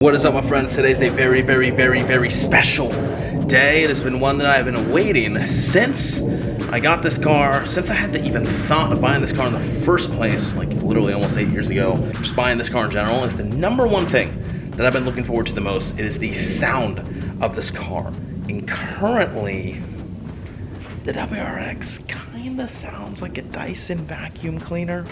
What is up, my friends? Today's a very special day. It has been one that I've been awaiting since I got this car, since I had to even thought of buying this car in the first place, like literally almost 8 years ago. Just buying this car in general is the number one thing that I've been looking forward to the most. It is the sound of this car. And currently, the WRX kinda sounds like a Dyson vacuum cleaner.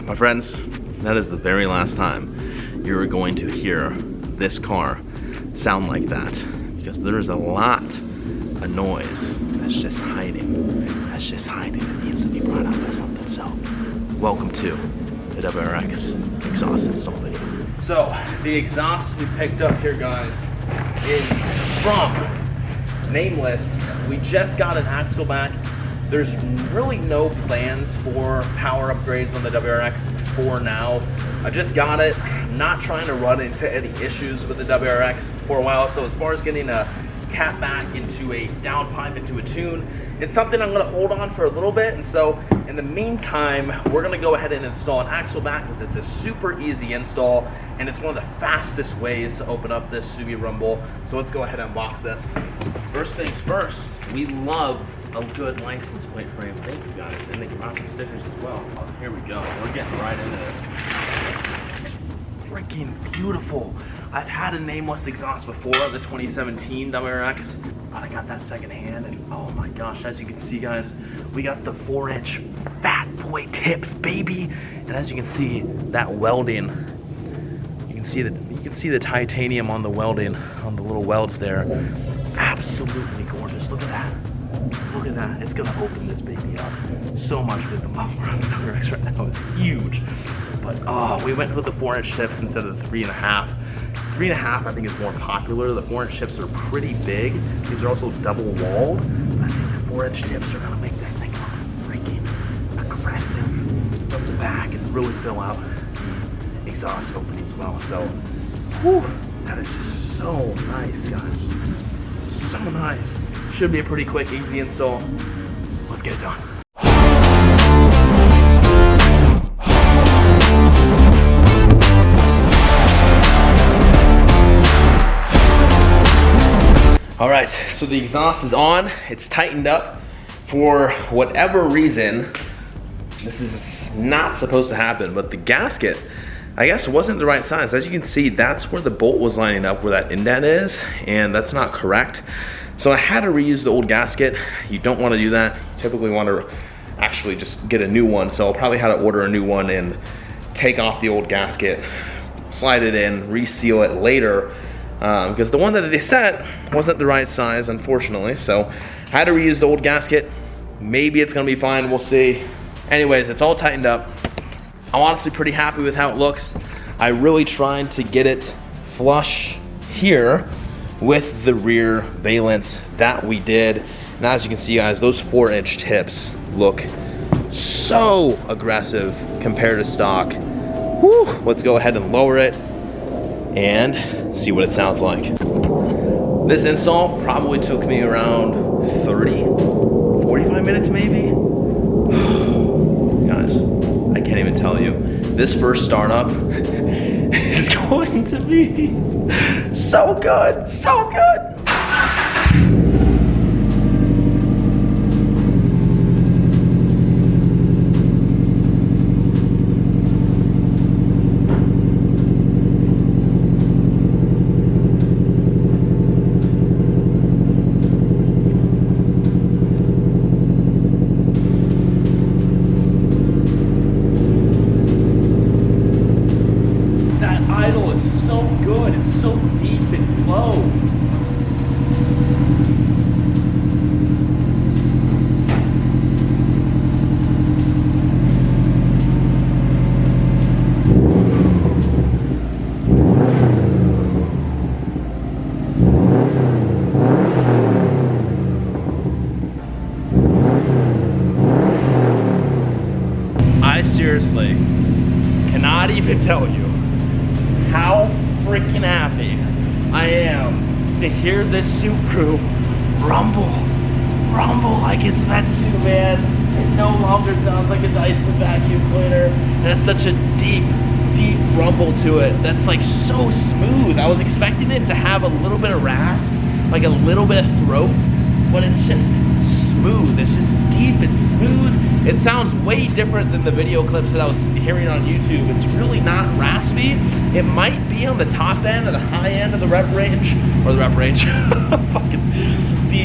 My friends, that is the very last time you're going to hear this car sound like that, because there is a lot of noise that's just hiding. It needs to be brought out by something. So, welcome to the WRX exhaust install video. So, the exhaust we picked up here, guys, is from Nameless. We just got an Axleback. There's really no plans for power upgrades on the WRX for now. I just got it. I'm not trying to run into any issues with the WRX for a while. So as far as getting a catback into a downpipe, into a tune, it's something I'm gonna hold on for a little bit. And so in the meantime, we're gonna go ahead and install an Axleback because it's a super easy install and it's one of the fastest ways to open up this Subi Rumble. So let's go ahead and unbox this. First things first, we love a good license plate frame. Thank you guys. And they brought some stickers as well. Oh, here we go. We're getting right into it. It's freaking beautiful. I've had a Nameless exhaust before, the 2017 WRX, but I got that secondhand, and oh my gosh, as you can see, guys, we got the 4-inch fat boy tips, baby. And as you can see, that welding, you can see the titanium on the welding, on the little welds there. Absolutely gorgeous. Look at that. Look at that. It's gonna open this baby up. So much wisdom. Oh, we're on the WRX right now. It's huge. But oh, we went with the 4-inch tips instead of the 3.5. 3.5 I think is more popular. The 4-inch tips are pretty big. These are also double walled. But I think the 4-inch tips are gonna make this thing look freaking aggressive from the back and really fill out the exhaust opening as well. So, whew, that is just so nice, guys. So nice. Should be a pretty quick, easy install. Let's get it done. All right, so the exhaust is on. It's tightened up. For whatever reason, this is not supposed to happen, but the gasket, I guess, wasn't the right size. As you can see, that's where the bolt was lining up, where that indent is, and that's not correct. So I had to reuse the old gasket. You don't want to do that. You typically want to actually just get a new one. So I'll probably have to order a new one and take off the old gasket, slide it in, reseal it later, because the one that they sent wasn't the right size, unfortunately. So I had to reuse the old gasket. Maybe it's gonna be fine, we'll see. Anyways, it's all tightened up. I'm honestly pretty happy with how it looks. I really tried to get it flush here with the rear valence that we did. And as you can see, guys, those 4-inch tips look so aggressive compared to stock. Whew, let's go ahead and lower it and see what it sounds like. This install probably took me around 45 minutes maybe. Guys, I can't even tell you. This first startup is going to be so good, so good. Idle is so good, it's so deep and low. I seriously cannot even tell you how freaking happy I am to hear this Subaru rumble like it's meant to, man. It no longer sounds like a Dyson vacuum cleaner. That's such a deep rumble to it. That's like so smooth. I was expecting it to have a little bit of rasp, like a little bit of throat, but it's just smooth. It's just deep, it's smooth. It sounds way different than the video clips that I was hearing on YouTube. It's really not raspy. It might be on the top end or the high end of the rev range, or the rev range,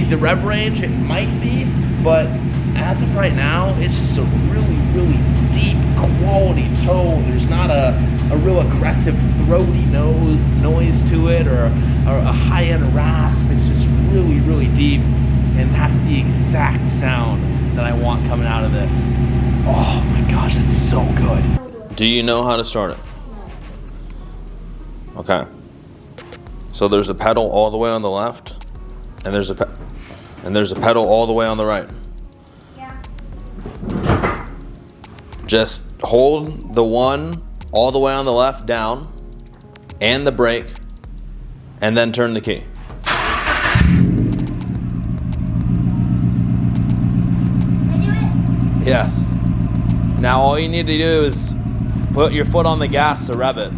the rev range, it might be, but as of right now, it's just a really deep quality tone. There's not a real aggressive throaty noise to it, or a high-end rasp. It's just really deep, and that's the exact sound that I want coming out of this. Oh my gosh, it's so good. Do you know how to start it? No. Okay. So there's a pedal all the way on the left, and there's a pedal all the way on the right. Yeah. Just hold the one all the way on the left down, and the brake, and then turn the key. Yes. Now all you need to do is put your foot on the gas to rev it.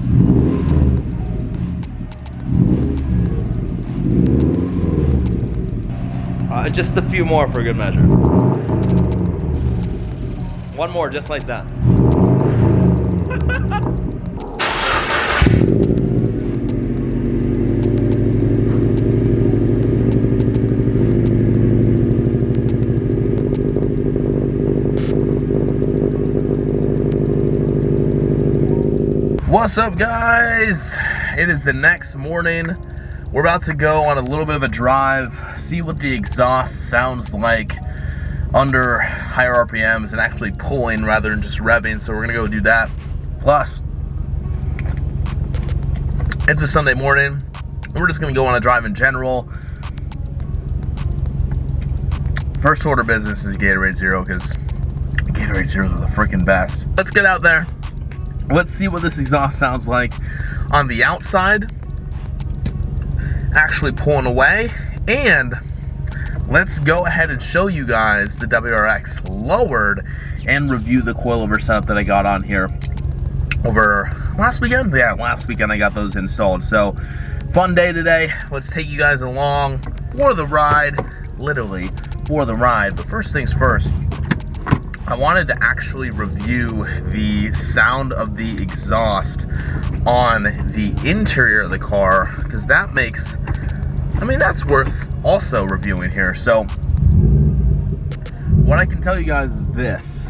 Just a few more for good measure. One more, just like that. What's up, guys? It is the next morning. We're about to go on a little bit of a drive, see what the exhaust sounds like under higher RPMs and actually pulling rather than just revving. So we're gonna go do that. Plus, it's a Sunday morning. We're just gonna go on a drive in general. First order business is Gatorade Zero, because Gatorade Zeros are the freaking best. Let's get out there. Let's see what this exhaust sounds like on the outside, actually pulling away, and let's go ahead and show you guys the WRX lowered and review the coilover setup that I got on here over last weekend. Yeah, last weekend I got those installed. So fun day today. Let's take you guys along for the ride, literally for the ride. But first things first, I wanted to actually review the sound of the exhaust on the interior of the car, because that makes, I mean, that's worth also reviewing here. So what I can tell you guys is this: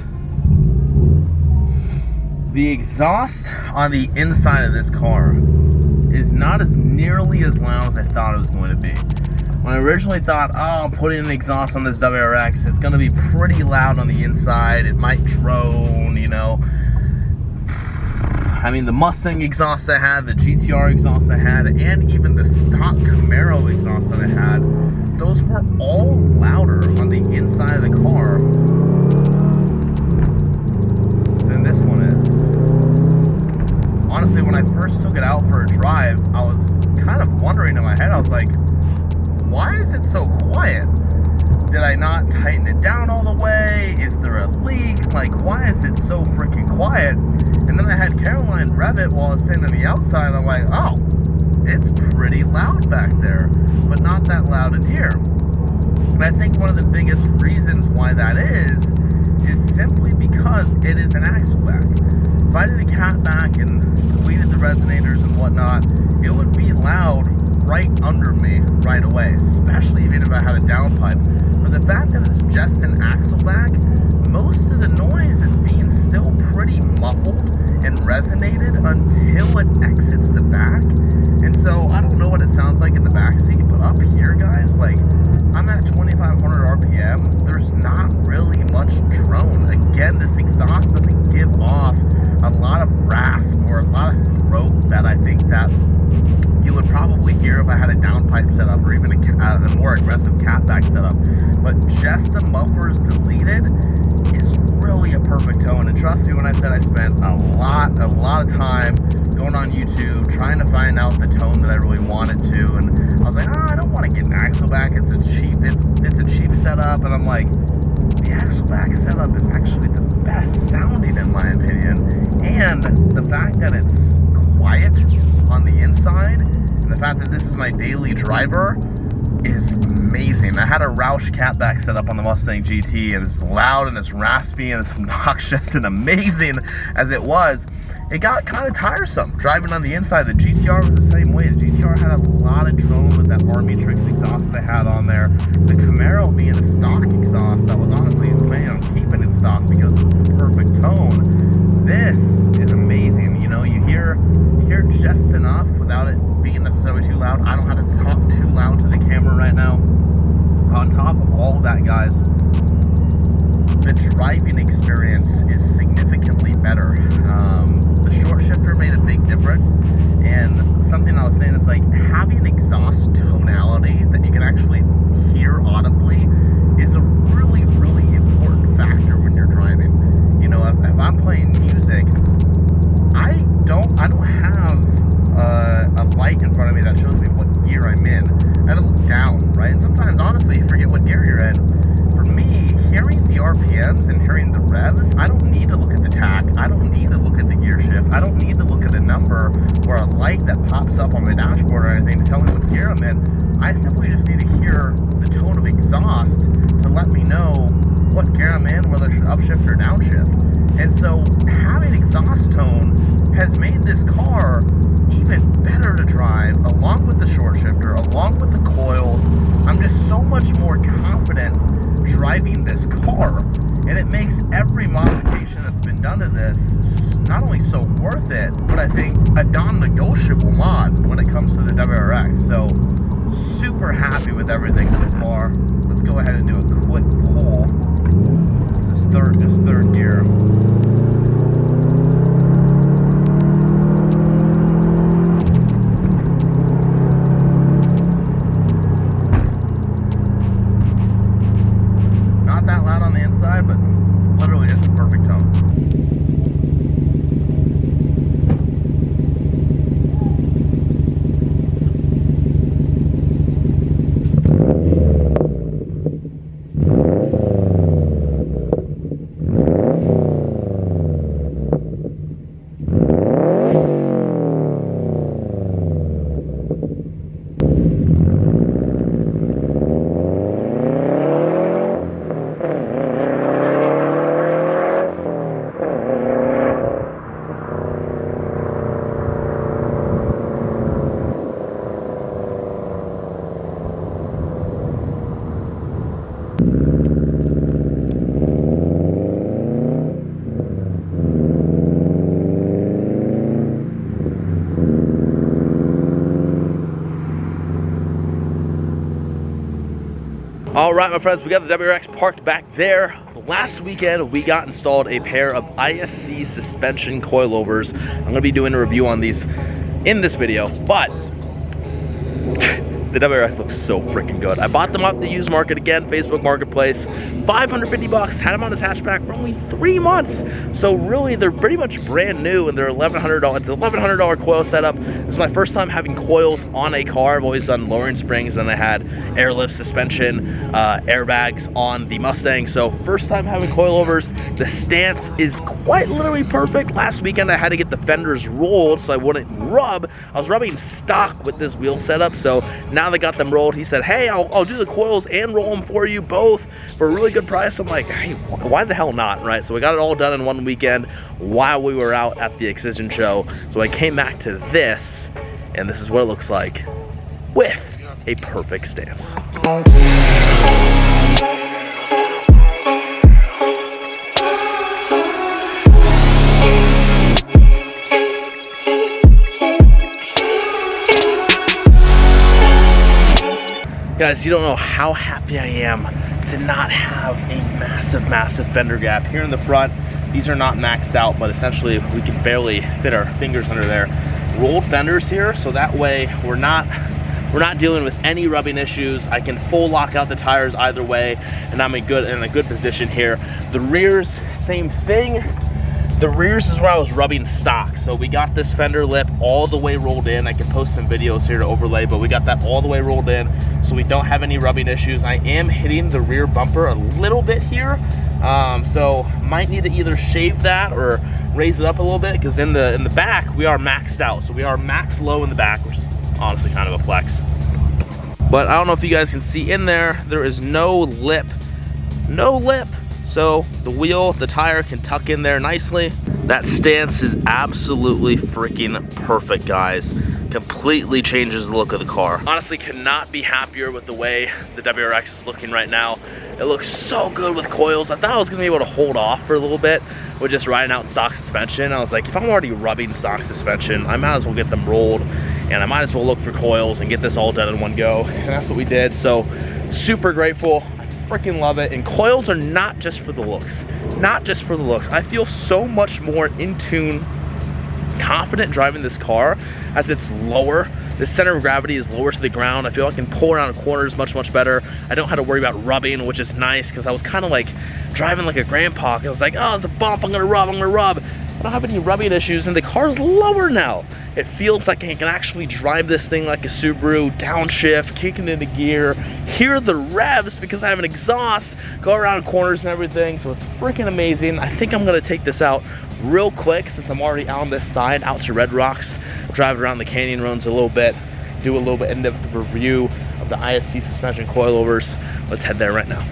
the exhaust on the inside of this car is not as nearly as loud as I thought it was going to be. When I originally thought, oh, I'm putting an exhaust on this WRX, it's gonna be pretty loud on the inside, it might drone, you know. I mean, the Mustang exhaust I had, the GTR exhaust I had, and even the stock Camaro exhaust that I had, those were all louder on the inside of the car than this one is. Honestly, when I first took it out for a drive, I was kind of wondering in my head, I was like, why is it so quiet? Did I not tighten it down all the way? Is there a leak? Like, why is it so freaking quiet? And then I had Caroline rev it while I was sitting on the outside. I'm like, oh, it's pretty loud back there, but not that loud in here. And I think one of the biggest reasons why that is simply because it is an Axleback. If I did a catback and deleted the resonators and whatnot, it would be loud right under me right away, especially even if I had a downpipe. But the fact that it's just an Axleback, most of the noise is being still pretty muffled and resonated until it exits the back. And so I don't know what it sounds like in the back seat, but up here, guys, like, I'm at 2,500 RPM. There's not really much drone. Again, this exhaust doesn't give off a lot of rasp or a lot of throat that I think that you would probably hear if I had a downpipe setup or even a more aggressive catback setup. But just the mufflers deleted is really a perfect tone. And trust me when I said I spent a lot of time going on YouTube, trying to find out the tone that I really wanted to, and I was like, oh, I don't want to get an Axleback. It's a cheap setup, and I'm like, the Axleback setup is actually the best sounding in my opinion, and the fact that it's quiet on the inside, and the fact that this is my daily driver is amazing. I had a Roush catback set up on the Mustang GT, and it's loud and it's raspy and it's obnoxious, and amazing as it was, it got kind of tiresome driving on the inside. The GTR was the same way. The GTR had a lot of drone with that Army Tricks exhaust that I had on there. The Camaro being a stock exhaust, I was honestly planning on keeping it stock because it was the perfect tone. This is amazing. You know, you hear just enough without it being necessarily too loud. I don't have to talk too loud to the camera right now. On top of all of that, guys, the driving experience is significantly better. The short shifter made a big difference, and something I was saying is like having exhaust tonality that you can actually hear audibly is a really, really important factor when you're driving. You know, if I'm playing music, I don't have a light in front of me that shows me what gear I'm in. I gotta look down, right? And sometimes, honestly, you forget what gear you're in. For me, hearing the RPMs and hearing the revs, I don't need to look at the tach. I don't need to look at the gear shift. I don't need to look at a number or a light that pops up on my dashboard or anything to tell me what gear I'm in. I simply just need to hear the tone of exhaust to let me know what gear I'm in, whether it's upshift or downshift. And so having exhaust tone has made this car even better to drive, along with the short shifter, along with the coils. I'm just so much more confident driving this car, and it makes every modification that's been done to this not only so worth it, but I think a non-negotiable mod when it comes to the WRX. So super happy with everything so far. Let's go ahead and do a quick pull. This is third gear. Not that loud on the inside, but literally just a perfect tone. All right, my friends, we got the WRX parked back there. Last weekend, we got installed a pair of ISC suspension coilovers. I'm gonna be doing a review on these in this video, but the WRX looks so freaking good. I bought them off the used market again, Facebook Marketplace, 550 bucks, had them on his hatchback for only 3 months. So really, they're pretty much brand new, and they're $1,100. It's an $1,100 coil setup. This is my first time having coils on a car. I've always done lowering springs, and I had airlift suspension, airbags on the Mustang. So first time having coilovers. The stance is quite literally perfect. Last weekend, I had to get the fenders rolled so I wouldn't rub. I was rubbing stock with this wheel setup, so now they got them rolled. He said, hey, I'll do the coils and roll them for you both for a really good price. I'm like, hey, why the hell not, right? So we got it all done in one weekend while we were out at the Excision show. So I came back to this, and this is what it looks like with a perfect stance. Guys, you don't know how happy I am to not have a massive fender gap. Here in the front, these are not maxed out, but essentially we can barely fit our fingers under there. Rolled fenders here, so that way we're not dealing with any rubbing issues. I can full lock out the tires either way, and I'm in a good position here. The rears, same thing. The rears is where I was rubbing stock. So we got this fender lip all the way rolled in. I can post some videos here to overlay, but we got that all the way rolled in, so we don't have any rubbing issues. I am hitting the rear bumper a little bit here, so might need to either shave that or raise it up a little bit, because in the back we are maxed out. So we are max low in the back, which is honestly kind of a flex. But I don't know if you guys can see in there, there is no lip. No lip. So the wheel, the tire can tuck in there nicely. That stance is absolutely freaking perfect, guys. Completely changes the look of the car. Honestly, could not be happier with the way the WRX is looking right now. It looks so good with coils. I thought I was gonna be able to hold off for a little bit with just riding out stock suspension. I was like, if I'm already rubbing stock suspension, I might as well get them rolled, and I might as well look for coils and get this all done in one go. And that's what we did. So super grateful. Freaking love it. And coils are not just for the looks. Not just for the looks. I feel so much more in tune, confident driving this car as it's lower. The center of gravity is lower to the ground. I feel I can pull around corners much better. I don't have to worry about rubbing, which is nice, because I was kind of like driving like a grandpa. I was like, oh, it's a bump, I'm gonna rub. I don't have any rubbing issues, and the car's lower now. It feels like I can actually drive this thing like a Subaru, downshift, kicking into gear, hear the revs because I have an exhaust, go around corners and everything, so it's freaking amazing. I think I'm gonna take this out real quick since I'm already on this side, out to Red Rocks, drive around the canyon runs a little bit, do a little bit in-depth review of the ISC suspension coilovers. Let's head there right now.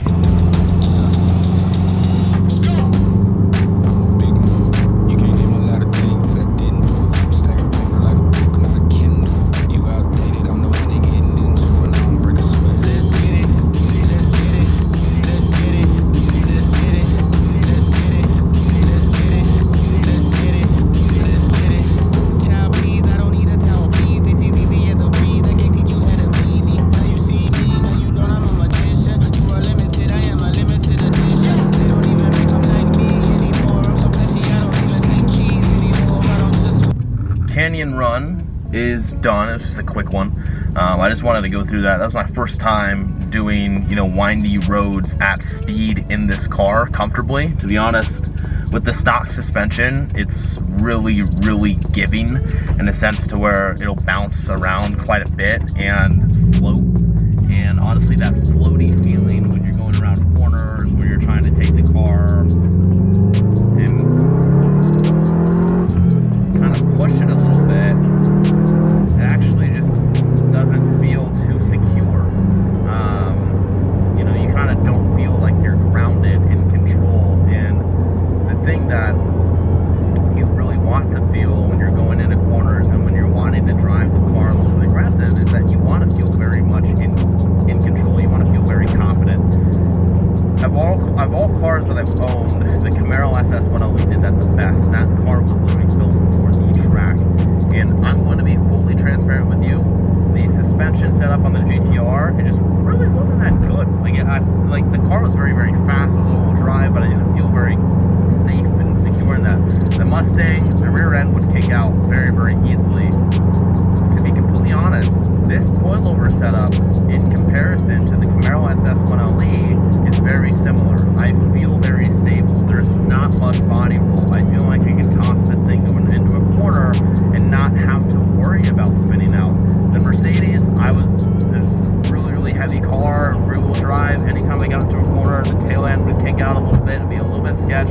Canyon run is done. It's just a quick one. I just wanted to go through that. That was my first time doing, you know, windy roads at speed in this car comfortably. To be honest, with the stock suspension, it's really giving in a sense to where it'll bounce around quite a bit and float. And honestly, that floaty feeling when you're going around corners, when you're trying to take the car and kind of push it a little bit, it actually just doesn't feel too secure. You know, you kind of don't feel like you're grounded in control. And the thing that you really want to feel when you're going into corners and when you're wanting to drive the car a little bit aggressive is that you want to feel very much in control. You want to feel very confident. Of all cars that I've owned, the Camaro SS 1LE did that the best. That car was literally built for the track. And I'm going to be fully transparent with you. The suspension setup on the GTR, it just really wasn't that good. Like the car was very fast. It was all-wheel drive, but I didn't feel very safe and secure in that. The Mustang, the rear end would kick out very easily. To be completely honest, this coilover setup in comparison to the Camaro SS 1LE is very similar. I feel very stable. There's not much body roll. I feel like I can toss this thing going into a corner and not have to worry about spinning out. The Mercedes, it's a really heavy car, rear-wheel drive. Anytime I got into a corner, the tail end would kick out a little bit, it'd be a little bit sketch.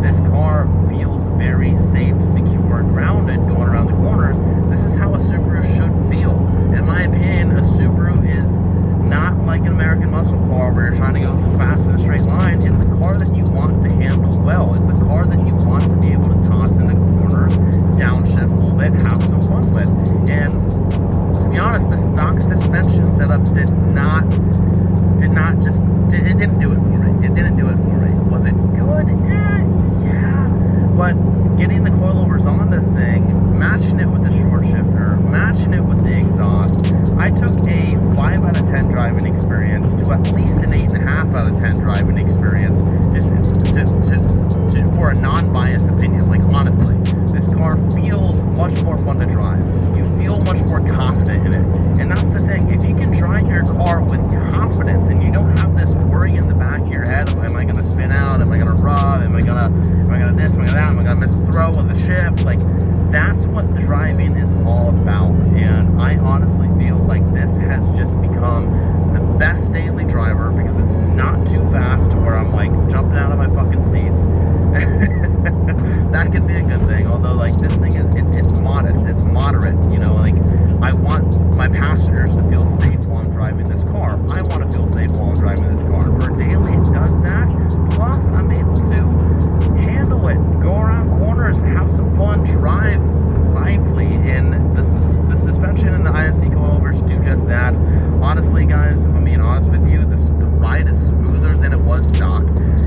This car feels very safe, secure, grounded going around the corners. This is how a Subaru should feel. In my opinion, a Subaru is not like an American muscle car where you're trying to go fast in a straight line. It's a car that you want to handle well. It's a car that you want to be able to toss in the corners, downshift a little bit, have some fun with. And to be honest, the stock suspension setup it didn't do it for me. It didn't do it for me. Was it good? Yeah. But getting the coilovers on this thing, matching it with the short shifter, matching it with the exhaust, I took a 5 out of 10 driving experience to at least an 8.5 out of 10 driving experience, just for a non-biased opinion. Like honestly, this car feels much more fun to drive. You feel much more confident in it. And that's the thing, if you can drive your car with confidence and you don't have this worry in the back of your head of, am I gonna spin out, am I gonna rub, am I gonna this, am I gonna that, am I gonna miss a throw with a shift, like that's what driving is all about. And I honestly feel like this has just become the best daily driver because it's not too fast to where I'm like jumping out of my fucking seats. That can be a good thing, although like this thing is it's modest, it's moderate, you know, like I want my passengers to feel safe while I'm driving this car. I want to feel safe while I'm driving this car. For a daily, it does that. Plus, I'm able to handle it, go around corners, have some fun, drive lively, and the suspension and the ISC coilovers do just that. Honestly, guys, if I'm being honest with you, the ride is smoother than it was stock.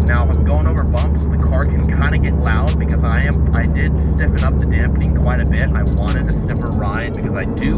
Now, if I'm going over bumps, the car can kind of get loud because I did stiffen up the dampening quite a bit. I wanted a stiffer ride because I do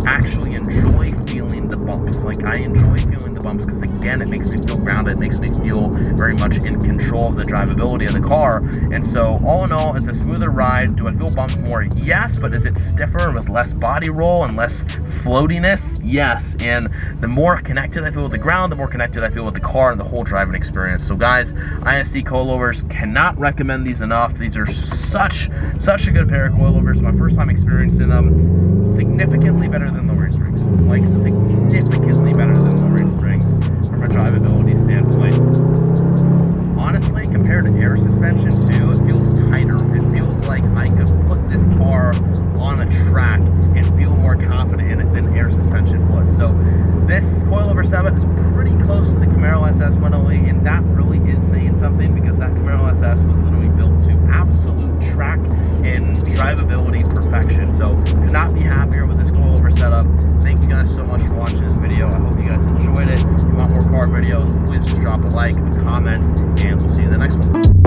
actually enjoy feeling the bumps. Like, I enjoy feeling the bumps because, again, it makes me feel grounded. It makes me feel very much in control of the drivability of the car. And so, all in all, it's a smoother ride. Do I feel bumps more? Yes, but is it stiffer and with less body roll and less floatiness? Yes. And the more connected I feel with the ground, the more connected I feel with the car and the whole driving experience. So, guys, ISC coilovers, cannot recommend these enough. These are such a good pair of coilovers. My first time experiencing them, significantly better than lowering springs. Like significantly better than lowering springs from a drivability standpoint. Honestly, compared to air suspension too, it feels tighter. It feels like I could put this car on a track and feel more confident in it than air suspension would. So this coilover 7 is pretty close to the Camaro SS 108, and that really is saying something because that Camaro SS was literally built to absolute track and drivability perfection. So could not be happier with this coilover setup. Thank you guys so much for watching this video. I hope you guys enjoyed it. If you want more car videos, please just drop a like, a comment, and we'll see you in the next one.